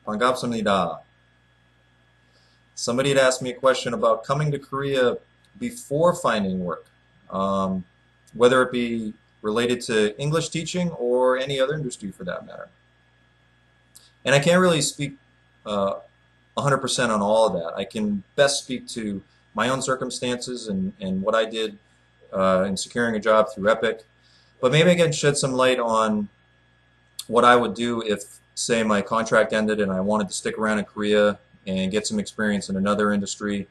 반갑습니다. Somebody had asked me a question about coming to Korea before finding work, um, whether it be related to English teaching or any other industry for that matter. And I can't really speak 100% on all of that. I can best speak to my own circumstances and what I did in securing a job through Epic. But maybe I can shed some light on what I would do if, say, my contract ended and I wanted to stick around in Korea and get some experience in another industry,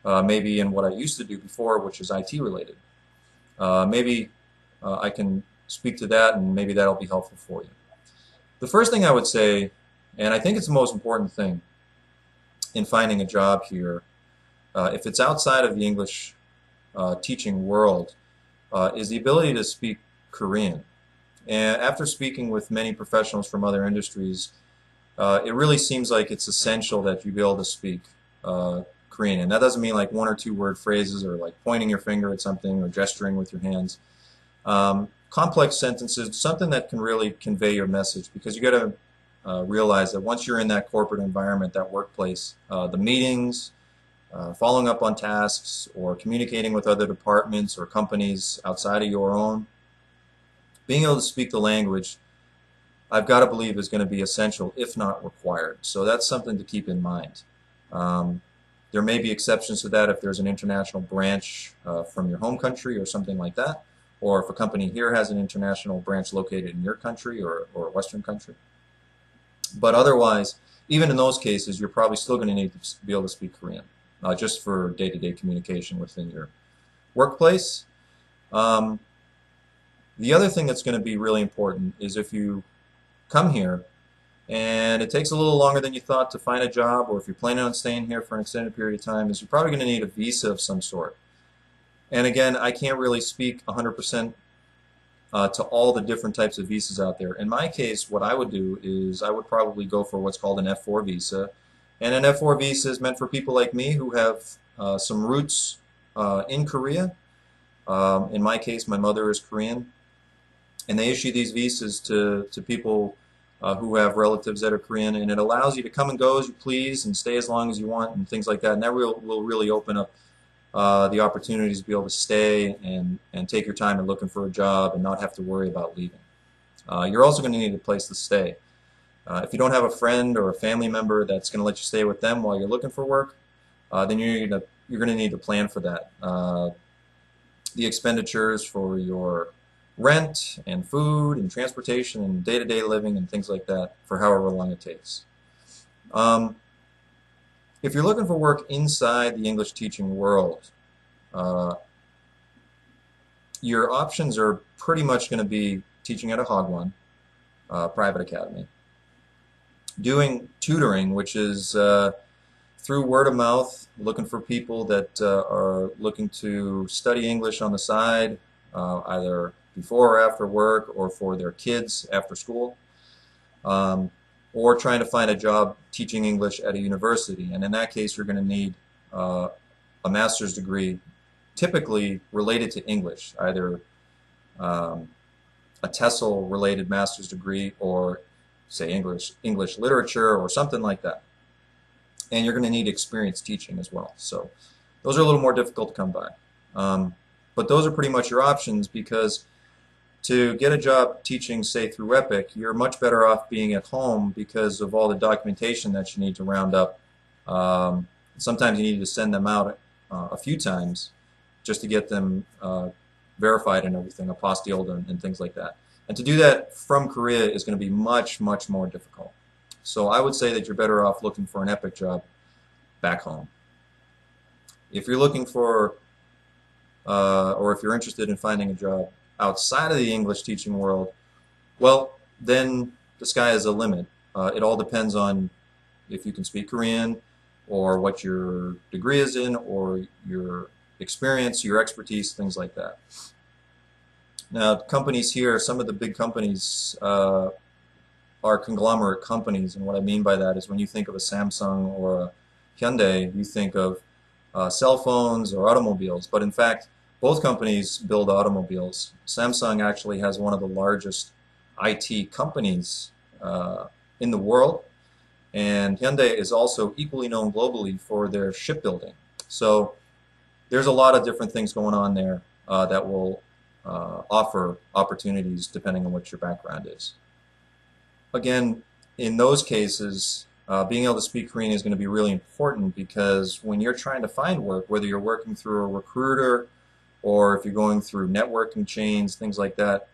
maybe in what I used to do before, which is IT related. Maybe I can speak to that, and maybe that'll be helpful for you. The first thing I would say, and I think it's the most important thing in finding a job here, if it's outside of the English teaching world, is the ability to speak Korean. And after speaking with many professionals from other industries, it really seems like it's essential that you be able to speak Korean. And that doesn't mean like one or two word phrases or like pointing your finger at something or gesturing with your hands. Complex sentences, something that can really convey your message, because you got to realize that once you're in that corporate environment, that workplace, the meetings, following up on tasks, or communicating with other departments or companies outside of your own, being able to speak the language, I've got to believe, is going to be essential, if not required. So that's something to keep in mind. There may be exceptions to that if there's an international branch from your home country or something like that, or if a company here has an international branch located in your country or a Western country. But otherwise, even in those cases, you're probably still going to need to be able to speak Korean, just for day-to-day communication within your workplace. The other thing that's going to be really important is if you come here and it takes a little longer than you thought to find a job, or if you're planning on staying here for an extended period of time, is you're probably going to need a visa of some sort. And again, I can't really speak 100% to all the different types of visas out there. In my case, what I would do is I would probably go for what's called an F4 visa. And an F4 visa is meant for people like me who have some roots in Korea. In my case, my mother is Korean. And they issue these visas to people who have relatives that are Korean, and it allows you to come and go as you please and stay as long as you want and things like that. And that will really open up the opportunities to be able to stay and take your time in looking for a job and not have to worry about leaving. You're also going to need a place to stay. If you don't have a friend or a family member that's going to let you stay with them while you're looking for work, then you're going to need to plan for that. The expenditures for your rent and food and transportation and day-to-day living and things like that for however long it takes. If you're looking for work inside the English teaching world, your options are pretty much going to be teaching at a Hagwon private academy, doing tutoring, which is through word of mouth, looking for people that are looking to study English on the side, either before or after work, or for their kids after school, or trying to find a job teaching English at a university. And in that case, you're going to need a master's degree, typically related to English, either a TESOL-related master's degree, or say English literature or something like that. And you're going to need experience teaching as well. So those are a little more difficult to come by. But those are pretty much your options, because to get a job teaching, say, through Epic, you're much better off being at home because of all the documentation that you need to round up. Sometimes you need to send them out a few times just to get them verified and everything, apostilled and things like that. And to do that from Korea is going to be much, much more difficult. So I would say that you're better off looking for an Epic job back home. If you're looking for, or if you're interested in finding a job outside of the English teaching world, well, then the sky is the limit. It all depends on if you can speak Korean, or what your degree is in, or your experience, your expertise, things like that. Now, companies here, some of the big companies are conglomerate companies, and what I mean by that is when you think of a Samsung or a Hyundai, you think of cell phones or automobiles, but in fact, both companies build automobiles. Samsung actually has one of the largest IT companies in the world, And Hyundai is also equally known globally for their shipbuilding. So there's a lot of different things going on there that will offer opportunities depending on what your background is. Again, in those cases, being able to speak Korean is going to be really important, because when you're trying to find work, whether you're working through a recruiter or if you're going through networking chains, things like that,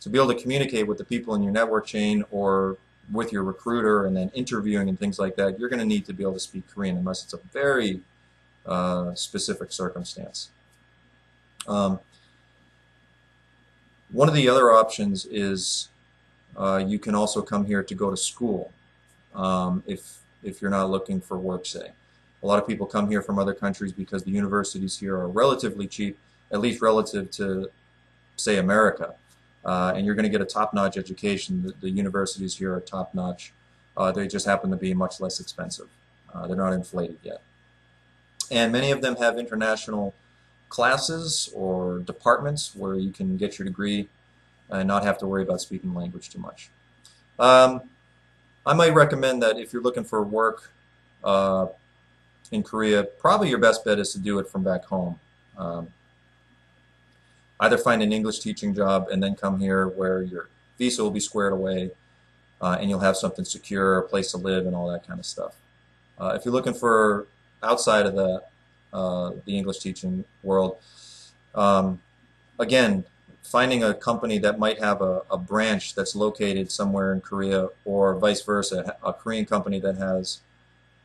to be able to communicate with the people in your network chain or with your recruiter and then interviewing and things like that, you're going to need to be able to speak Korean unless it's a very specific circumstance. One of the other options is you can also come here to go to school if you're not looking for work, say. A lot of people come here from other countries because the universities here are relatively cheap, at least relative to, say, America. And you're going to get a top-notch education. The universities here are top-notch. They just happen to be much less expensive. They're not inflated yet. And many of them have international classes or departments where you can get your degree and not have to worry about speaking language too much. I might recommend that if you're looking for work in Korea, probably your best bet is to do it from back home. Either find an English teaching job and then come here where your visa will be squared away and you'll have something secure, a place to live, and all that kind of stuff. If you're looking for outside of the English teaching world, again, finding a company that might have a branch that's located somewhere in Korea, or vice versa, a Korean company that has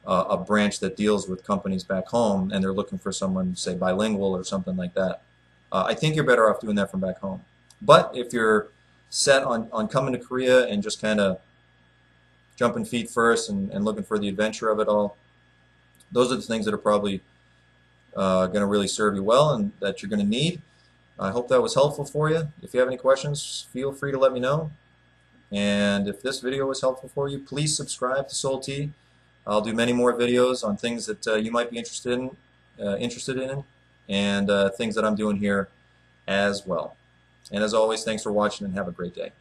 a branch that deals with companies back home and they're looking for someone, say, bilingual or something like that. I think you're better off doing that from back home. But if you're set on coming to Korea and just kind of jumping feet first and looking for the adventure of it all, those are the things that are probably going to really serve you well and that you're going to need. I hope that was helpful for you. If you have any questions, feel free to let me know. And if this video was helpful for you, please subscribe to Seoul T. I'll do many more videos on things that you might be interested in, and things that I'm doing here as well. And as always, thanks for watching and have a great day.